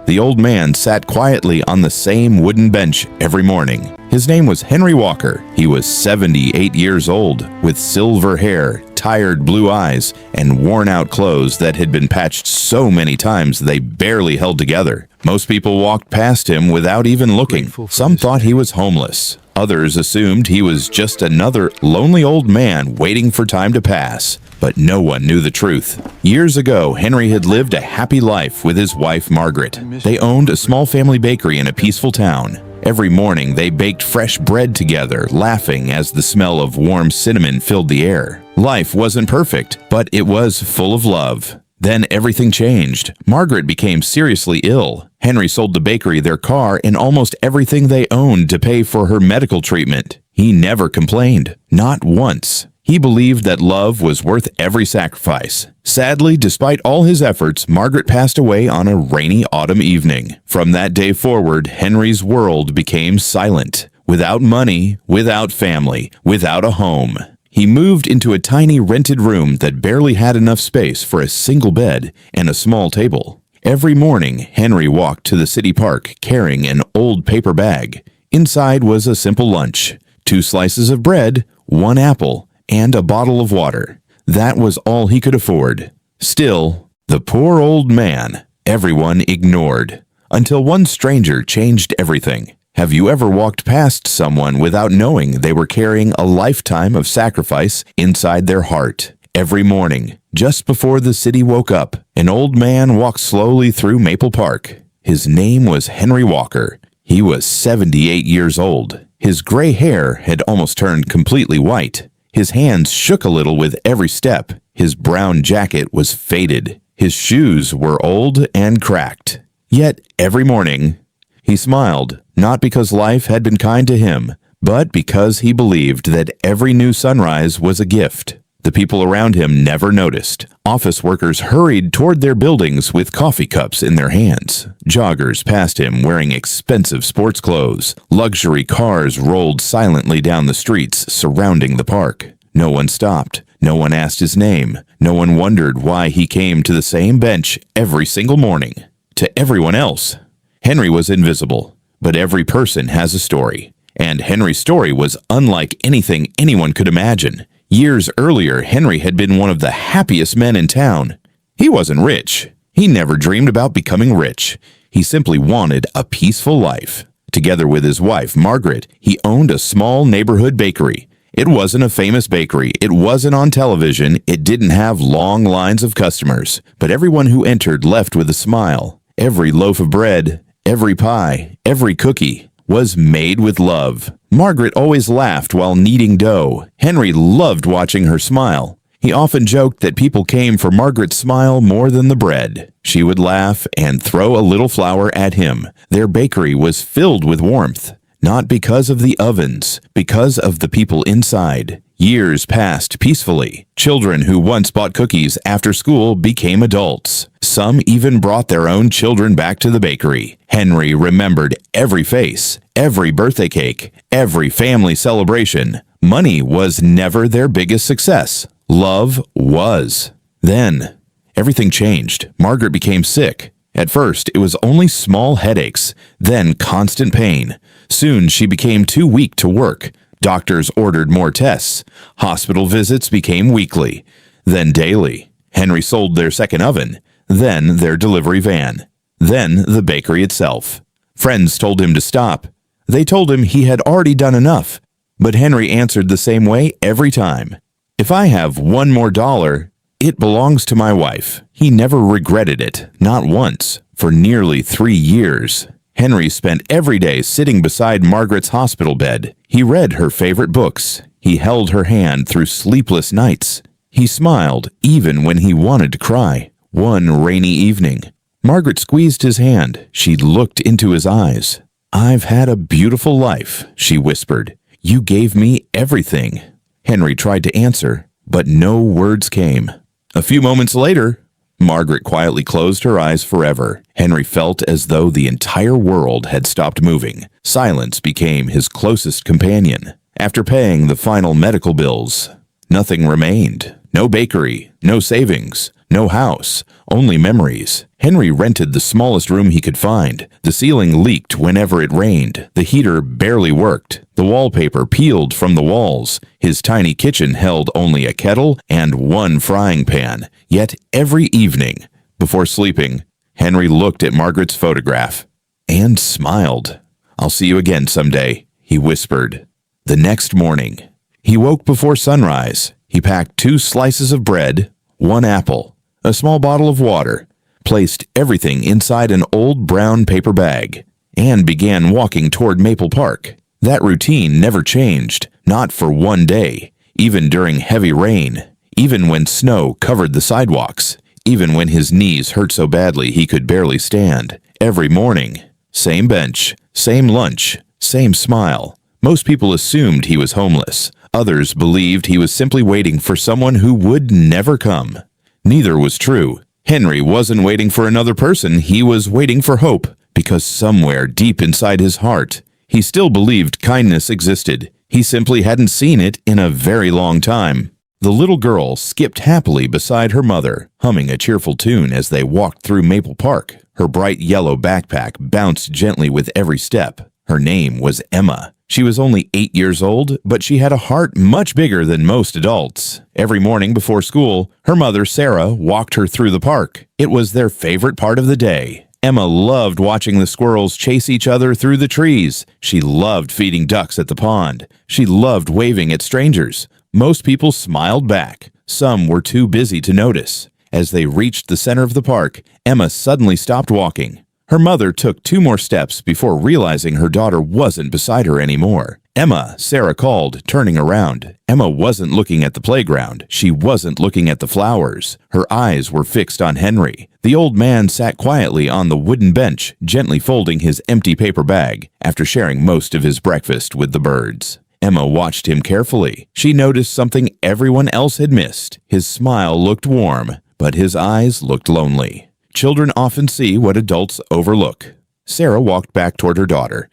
The old man sat quietly on the same wooden bench every morning. His name was Henry Walker. He was 78 years old, with silver hair, tired blue eyes, and worn-out clothes that had been patched so many times they barely held together. Most people walked past him without even looking. Some thought he was homeless. Others assumed he was just another lonely old man waiting for time to pass. But no one knew the truth. Years ago, Henry had lived a happy life with his wife, Margaret. They owned a small family bakery in a peaceful town. Every morning, they baked fresh bread together, laughing as the smell of warm cinnamon filled the air. Life wasn't perfect, but it was full of love. Then everything changed. Margaret became seriously ill. Henry sold the bakery, their car, and almost everything they owned to pay for her medical treatment. He never complained, not once. He believed that love was worth every sacrifice. Sadly, despite all his efforts, Margaret passed away on a rainy autumn evening. From that day forward, Henry's world became silent. Without money, without family, without a home. He moved into a tiny rented room that barely had enough space for a single bed and a small table. Every morning, Henry walked to the city park carrying an old paper bag. Inside was a simple lunch: 2 slices of bread, 1 apple, and a bottle of water. That was all he could afford. Still, the poor old man, everyone ignored. Until one stranger changed everything. Have you ever walked past someone without knowing they were carrying a lifetime of sacrifice inside their heart? Every morning, just before the city woke up, an old man walked slowly through Maple Park. His name was Henry Walker. He was 78 years old. His gray hair had almost turned completely white. His hands shook a little with every step. His brown jacket was faded. His shoes were old and cracked. Yet every morning, he smiled, not because life had been kind to him, but because he believed that every new sunrise was a gift. The people around him never noticed. Office workers hurried toward their buildings with coffee cups in their hands. Joggers passed him wearing expensive sports clothes. Luxury cars rolled silently down the streets surrounding the park. No one stopped. No one asked his name. No one wondered why he came to the same bench every single morning. To everyone else, Henry was invisible. But every person has a story. And Henry's story was unlike anything anyone could imagine. Years earlier, Henry had been one of the happiest men in town. He wasn't rich. He never dreamed about becoming rich. He simply wanted a peaceful life. Together with his wife, Margaret, he owned a small neighborhood bakery. It wasn't a famous bakery. It wasn't on television. It didn't have long lines of customers. But everyone who entered left with a smile. Every loaf of bread, every pie, every cookie was made with love. Margaret always laughed while kneading dough. Henry loved watching her smile. He often joked that people came for Margaret's smile more than the bread. She would laugh and throw a little flour at him. Their bakery was filled with warmth, not because of the ovens, because of the people inside. Years passed peacefully. Children who once bought cookies after school became adults. Some even brought their own children back to the bakery. Henry remembered every face, every birthday cake, every family celebration. Money was never their biggest success. Love was. Then, everything changed. Margaret became sick. At first, it was only small headaches, then constant pain. Soon, she became too weak to work. Doctors ordered more tests. Hospital visits became weekly, then daily. Henry sold their second oven, then their delivery van, then the bakery itself. Friends told him to stop. They told him he had already done enough. But Henry answered the same way every time. If I have $1 more, it belongs to my wife. He never regretted it, not once. For nearly 3 years, Henry spent every day sitting beside Margaret's hospital bed. He read her favorite books. He held her hand through sleepless nights. He smiled even when he wanted to cry. One rainy evening, Margaret squeezed his hand. She looked into his eyes. "I've had a beautiful life," she whispered. "You gave me everything." Henry tried to answer, but no words came. A few moments later, Margaret quietly closed her eyes forever. Henry felt as though the entire world had stopped moving. Silence became his closest companion. After paying the final medical bills, nothing remained. No bakery, no savings, No house, only memories. Henry rented the smallest room he could find. The ceiling leaked whenever it rained. The heater barely worked. The wallpaper peeled from the walls. His tiny kitchen held only a kettle and one frying pan. Yet every evening, before sleeping, Henry looked at Margaret's photograph and smiled. "I'll see you again someday," he whispered. The next morning, he woke before sunrise. He packed 2 slices of bread, 1 apple, a small bottle of water, placed everything inside an old brown paper bag, and began walking toward Maple Park. That routine never changed, not for one day, even during heavy rain, even when snow covered the sidewalks, even when his knees hurt so badly he could barely stand. Every morning, same bench, same lunch, same smile. Most people assumed he was homeless. Others believed he was simply waiting for someone who would never come. Neither was true. Henry wasn't waiting for another person, he was waiting for hope, because somewhere deep inside his heart, he still believed kindness existed. He simply hadn't seen it in a very long time. The little girl skipped happily beside her mother, humming a cheerful tune as they walked through Maple Park. Her bright yellow backpack bounced gently with every step. Her name was Emma. She was only 8 years old, but she had a heart much bigger than most adults. Every morning before school, her mother, Sarah, walked her through the park. It was their favorite part of the day. Emma loved watching the squirrels chase each other through the trees. She loved feeding ducks at the pond. She loved waving at strangers. Most people smiled back. Some were too busy to notice. As they reached the center of the park, Emma suddenly stopped walking. Her mother took 2 more steps before realizing her daughter wasn't beside her anymore. "Emma," Sarah called, turning around. Emma wasn't looking at the playground. She wasn't looking at the flowers. Her eyes were fixed on Henry. The old man sat quietly on the wooden bench, gently folding his empty paper bag after sharing most of his breakfast with the birds. Emma watched him carefully. She noticed something everyone else had missed. His smile looked warm, but his eyes looked lonely. Children often see what adults overlook. Sarah walked back toward her daughter.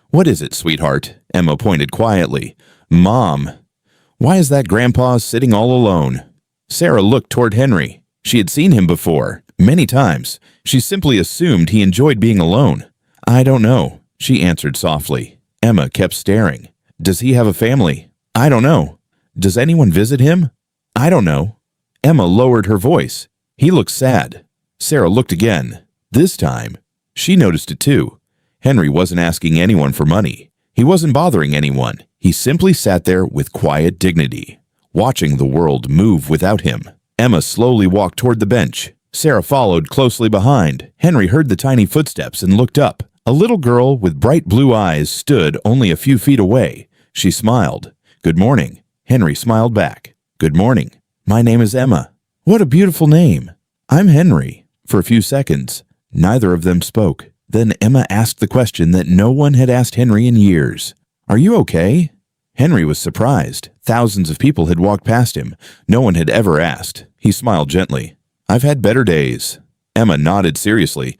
"What is it, sweetheart?" Emma pointed quietly. "Mom, why is that grandpa sitting all alone?" Sarah looked toward Henry. She had seen him before, many times. She simply assumed he enjoyed being alone. "I don't know," she answered softly. Emma kept staring. "Does he have a family?" "I don't know." "Does anyone visit him?" "I don't know." Emma lowered her voice. "He looks sad." Sarah looked again. This time, she noticed it too. Henry wasn't asking anyone for money. He wasn't bothering anyone. He simply sat there with quiet dignity, watching the world move without him. Emma slowly walked toward the bench. Sarah followed closely behind. Henry heard the tiny footsteps and looked up. A little girl with bright blue eyes stood only a few feet away. She smiled. "Good morning." Henry smiled back. "Good morning. My name is Emma." "What a beautiful name." "I'm Henry." For a few seconds, neither of them spoke. Then Emma asked the question that no one had asked Henry in years. "Are you okay?" Henry was surprised. Thousands of people had walked past him. No one had ever asked. He smiled gently. "I've had better days." Emma nodded seriously.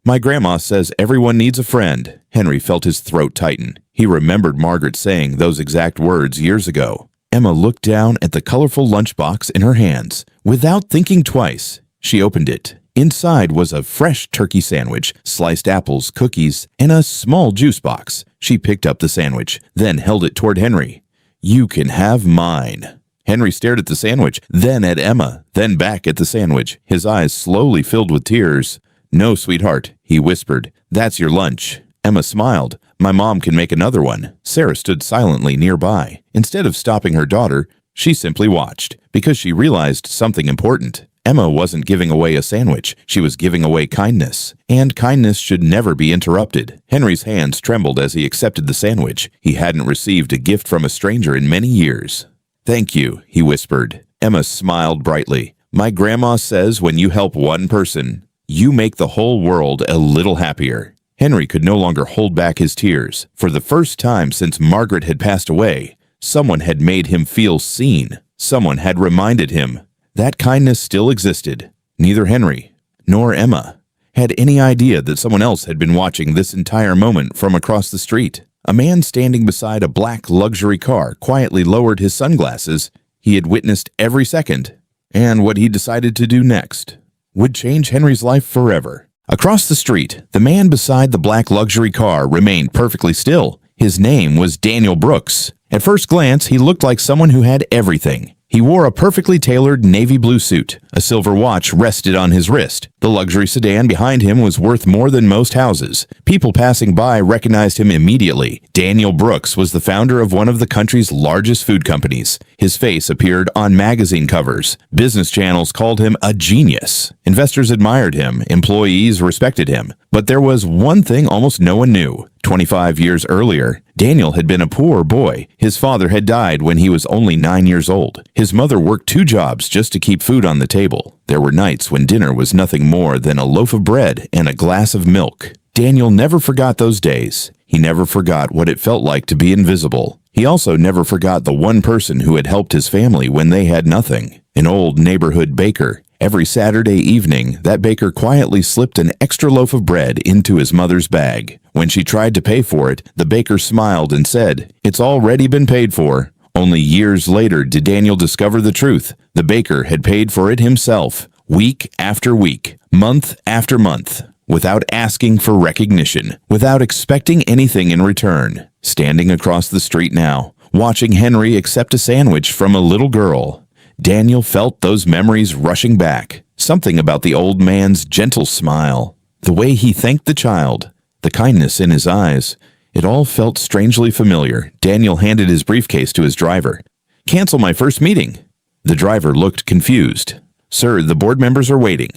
"My grandma says everyone needs a friend." Henry felt his throat tighten. He remembered Margaret saying those exact words years ago. Emma looked down at the colorful lunchbox in her hands. Without thinking twice, she opened it. Inside was a fresh turkey sandwich, sliced apples, cookies, and a small juice box. She picked up the sandwich, then held it toward Henry. "You can have mine." Henry stared at the sandwich, then at Emma, then back at the sandwich. His eyes slowly filled with tears. "No, sweetheart," he whispered. "That's your lunch." Emma smiled. "My mom can make another one." Sarah stood silently nearby. Instead of stopping her daughter, she simply watched, because she realized something important. Emma wasn't giving away a sandwich. She was giving away kindness. And kindness should never be interrupted. Henry's hands trembled as he accepted the sandwich. He hadn't received a gift from a stranger in many years. "Thank you," he whispered. Emma smiled brightly. "My grandma says when you help one person, you make the whole world a little happier." Henry could no longer hold back his tears. For the first time since Margaret had passed away, someone had made him feel seen. Someone had reminded him that kindness still existed. Neither Henry nor Emma had any idea that someone else had been watching this entire moment from across the street. A man standing beside a black luxury car quietly lowered his sunglasses. He had witnessed every second, And what he decided to do next would change Henry's life forever. Across the street, the man beside the black luxury car remained perfectly still. His name was Daniel Brooks. At first glance, he looked like someone who had everything. He wore a perfectly tailored navy blue suit. A silver watch rested on his wrist. The luxury sedan behind him was worth more than most houses. People passing by recognized him immediately. Daniel Brooks was the founder of one of the country's largest food companies. His face appeared on magazine covers. Business channels called him a genius. Investors admired him. Employees respected him. But there was one thing almost no one knew. 25 years earlier, Daniel had been a poor boy. His father had died when he was only 9 years old. His mother worked 2 jobs just to keep food on the table. There were nights when dinner was nothing more than a loaf of bread and a glass of milk. Daniel never forgot those days. He never forgot what it felt like to be invisible. He also never forgot the one person who had helped his family when they had nothing, an old neighborhood baker. Every Saturday evening, that baker quietly slipped an extra loaf of bread into his mother's bag. When she tried to pay for it, the baker smiled and said, "It's already been paid for." Only years later did Daniel discover the truth. The baker had paid for it himself, week after week, month after month, without asking for recognition, without expecting anything in return. Standing across the street now, watching Henry accept a sandwich from a little girl, Daniel felt those memories rushing back. Something about the old man's gentle smile, the way he thanked the child, the kindness in his eyes. It all felt strangely familiar. Daniel handed his briefcase to his driver. "Cancel my first meeting." The driver looked confused. "Sir, the board members are waiting."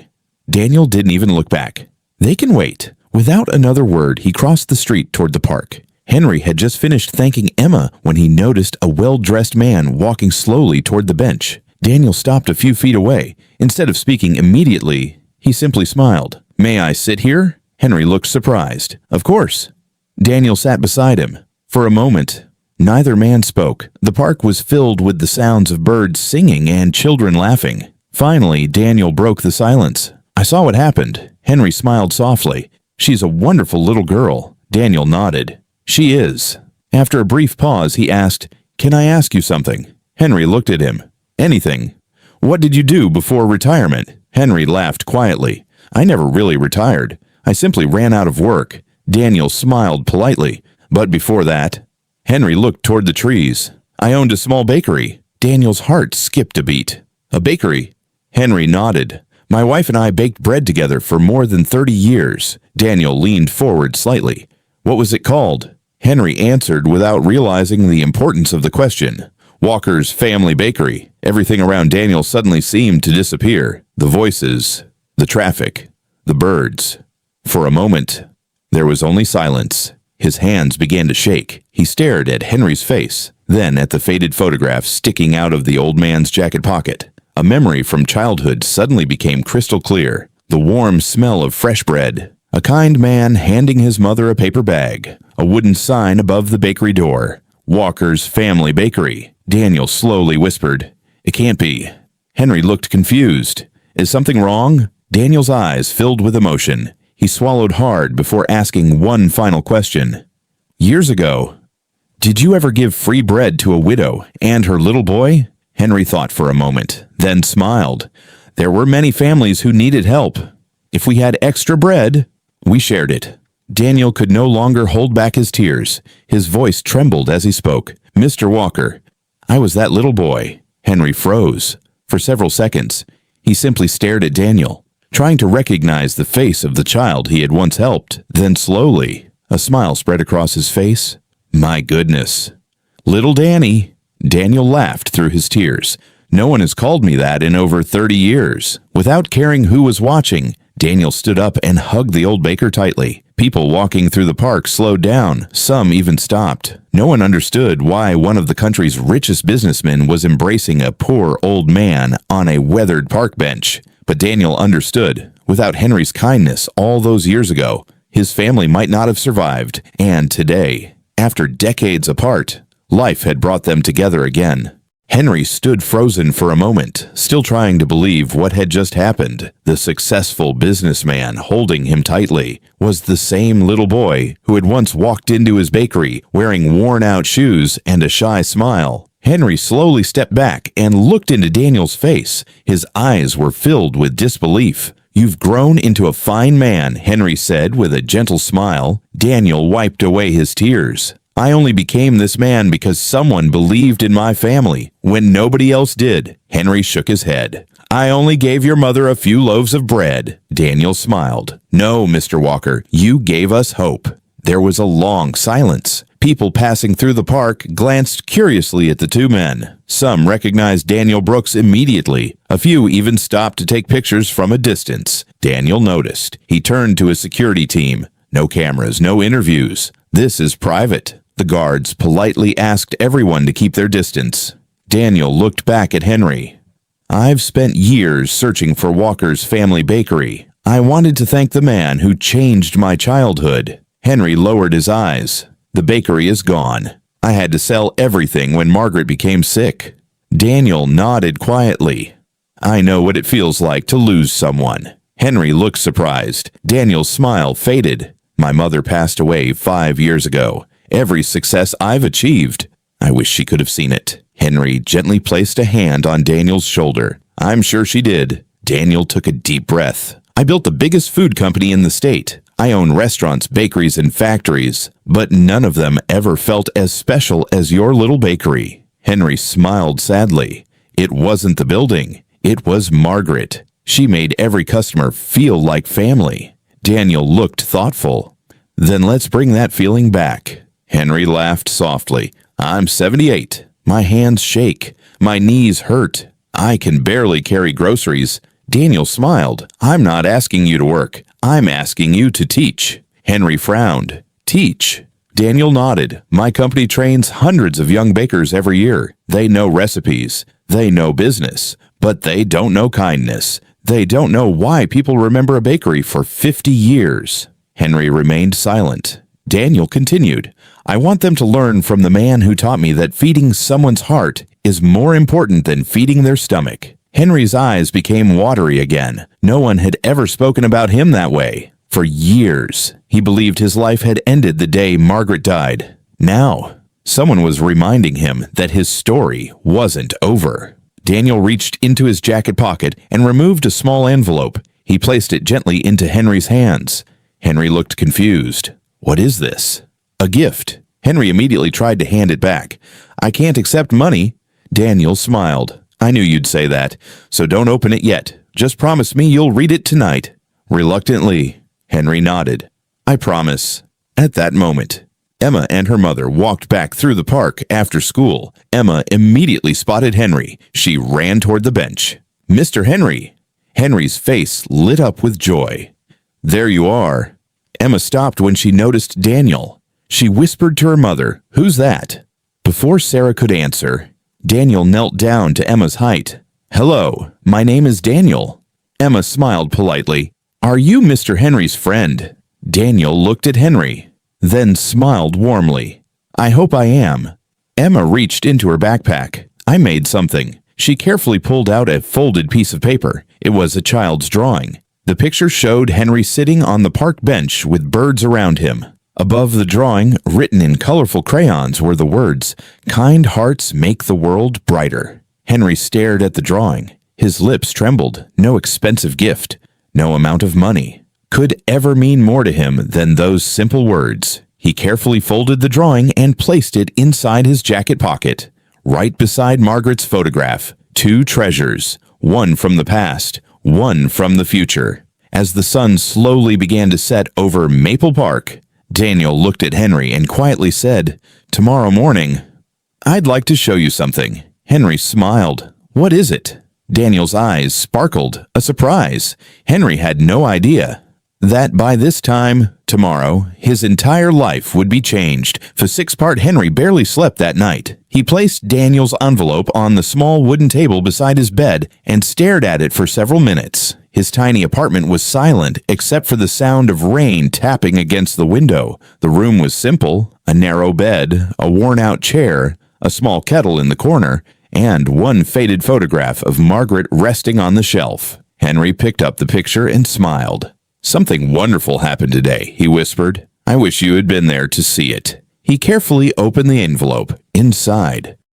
Daniel didn't even look back. "They can wait." Without another word, he crossed the street toward the park. Henry had just finished thanking Emma when he noticed a well-dressed man walking slowly toward the bench. Daniel stopped a few feet away. Instead of speaking immediately, he simply smiled. "May I sit here?" Henry looked surprised. "Of course." Daniel sat beside him. For a moment, neither man spoke. The park was filled with the sounds of birds singing and children laughing. Finally, Daniel broke the silence. "I saw what happened." Henry smiled softly. "She's a wonderful little girl." Daniel nodded. "She is." After a brief pause, he asked, "Can I ask you something?" Henry looked at him. "Anything." "What did you do before retirement?" Henry laughed quietly. "I never really retired. I simply ran out of work." Daniel smiled politely. "But before that?" Henry looked toward the trees. "I owned a small bakery." Daniel's heart skipped a beat. "A bakery?" Henry nodded. "My wife and I baked bread together for more than 30 years. Daniel leaned forward slightly. "What was it called?" Henry answered without realizing the importance of the question. "Walker's Family Bakery." Everything around Daniel suddenly seemed to disappear. The voices, the traffic, the birds. For a moment, there was only silence. His hands began to shake. He stared at Henry's face, then at the faded photograph sticking out of the old man's jacket pocket. A memory from childhood suddenly became crystal clear. The warm smell of fresh bread, a kind man handing his mother a paper bag, a wooden sign above the bakery door. Walker's Family Bakery. Daniel slowly whispered, "It can't be." Henry looked confused. "Is something wrong?" Daniel's eyes filled with emotion. He swallowed hard before asking one final question. "Years ago, did you ever give free bread to a widow and her little boy?" Henry thought for a moment, then smiled. "There were many families who needed help. If we had extra bread, we shared it." Daniel could no longer hold back his tears. His voice trembled as he spoke. "Mr. Walker, I was that little boy." Henry froze. For several seconds, he simply stared at Daniel, trying to recognize the face of the child he had once helped. Then slowly, a smile spread across his face. "My goodness. Little Danny." Daniel laughed through his tears. "No one has called me that in over 30 years. Without caring who was watching, Daniel stood up and hugged the old baker tightly. People walking through the park slowed down. Some even stopped. No one understood why one of the country's richest businessmen was embracing a poor old man on a weathered park bench. But Daniel understood. Without Henry's kindness all those years ago, his family might not have survived. And today, after decades apart, life had brought them together again. Henry stood frozen for a moment, still trying to believe what had just happened. The successful businessman holding him tightly was the same little boy who had once walked into his bakery wearing worn-out shoes and a shy smile. Henry slowly stepped back and looked into Daniel's face. His eyes were filled with disbelief. "You've grown into a fine man," Henry said with a gentle smile. Daniel wiped away his tears. "I only became this man because someone believed in my family when nobody else did." Henry shook his head. "I only gave your mother a few loaves of bread." Daniel smiled. "No, Mr. Walker, you gave us hope." There was a long silence. People passing through the park glanced curiously at the two men. Some recognized Daniel Brooks immediately. A few even stopped to take pictures from a distance. Daniel noticed. He turned to his security team. "No cameras, no interviews. This is private." The guards politely asked everyone to keep their distance. Daniel looked back at Henry. "I've spent years searching for Walker's family bakery. I wanted to thank the man who changed my childhood." Henry lowered his eyes. "The bakery is gone. I had to sell everything when Margaret became sick." Daniel nodded quietly. "I know what it feels like to lose someone." Henry looked surprised. Daniel's smile faded. "My mother passed away 5 years ago. Every success I've achieved. I wish she could have seen it." Henry gently placed a hand on Daniel's shoulder. "I'm sure she did." Daniel took a deep breath. "I built the biggest food company in the state. I own restaurants, bakeries, and factories, but none of them ever felt as special as your little bakery." Henry smiled sadly. It wasn't the building. It was Margaret. She made every customer feel like family. Daniel looked thoughtful. "Then let's bring that feeling back." Henry laughed softly. "I'm 78. My hands shake. My knees hurt. I can barely carry groceries." Daniel smiled. "I'm not asking you to work. I'm asking you to teach." Henry frowned. "Teach?" Daniel nodded. "My company trains hundreds of young bakers every year. They know recipes. They know business. But they don't know kindness. They don't know why people remember a bakery for 50 years. Henry remained silent. Daniel continued. "I want them to learn from the man who taught me that feeding someone's heart is more important than feeding their stomach." Henry's eyes became watery again. No one had ever spoken about him that way. For years, he believed his life had ended the day Margaret died. Now, someone was reminding him that his story wasn't over. Daniel reached into his jacket pocket and removed a small envelope. He placed it gently into Henry's hands. Henry looked confused. "What is this?" "A gift." Henry immediately tried to hand it back. "I can't accept money." Daniel smiled. "I knew you'd say that, so don't open it yet. Just promise me you'll read it tonight." Reluctantly, Henry nodded. "I promise." At that moment, Emma and her mother walked back through the park after school. Emma immediately spotted Henry. She ran toward the bench. "Mr. Henry!" Henry's face lit up with joy. "There you are." Emma stopped when she noticed Daniel. She whispered to her mother, "Who's that?" Before Sarah could answer, Daniel knelt down to Emma's height. "Hello, my name is Daniel." Emma smiled politely. "Are you Mr. Henry's friend?" Daniel looked at Henry, then smiled warmly. "I hope I am." Emma reached into her backpack. "I made something." She carefully pulled out a folded piece of paper. It was a child's drawing. The picture showed Henry sitting on the park bench with birds around him. Above the drawing, written in colorful crayons, were the words, "Kind hearts make the world brighter." Henry stared at the drawing. His lips trembled. No expensive gift, no amount of money, could ever mean more to him than those simple words. He carefully folded the drawing and placed it inside his jacket pocket, right beside Margaret's photograph. Two treasures, one from the past, one from the future. As the sun slowly began to set over Maple Park, Daniel looked at Henry and quietly said, "Tomorrow morning, I'd like to show you something." Henry smiled. "What is it?" Daniel's eyes sparkled, a surprise. Henry had no idea that by this time, tomorrow, his entire life would be changed. For 6 part, Henry barely slept that night. He placed Daniel's envelope on the small wooden table beside his bed and stared at it for several minutes. His tiny apartment was silent except for the sound of rain tapping against the window. The room was simple: a narrow bed, a worn-out chair, a small kettle in the corner, and one faded photograph of Margaret resting on the shelf. Henry picked up the picture and smiled. "Something wonderful happened today," he whispered. "I wish you had been there to see it." He carefully opened the envelope. Inside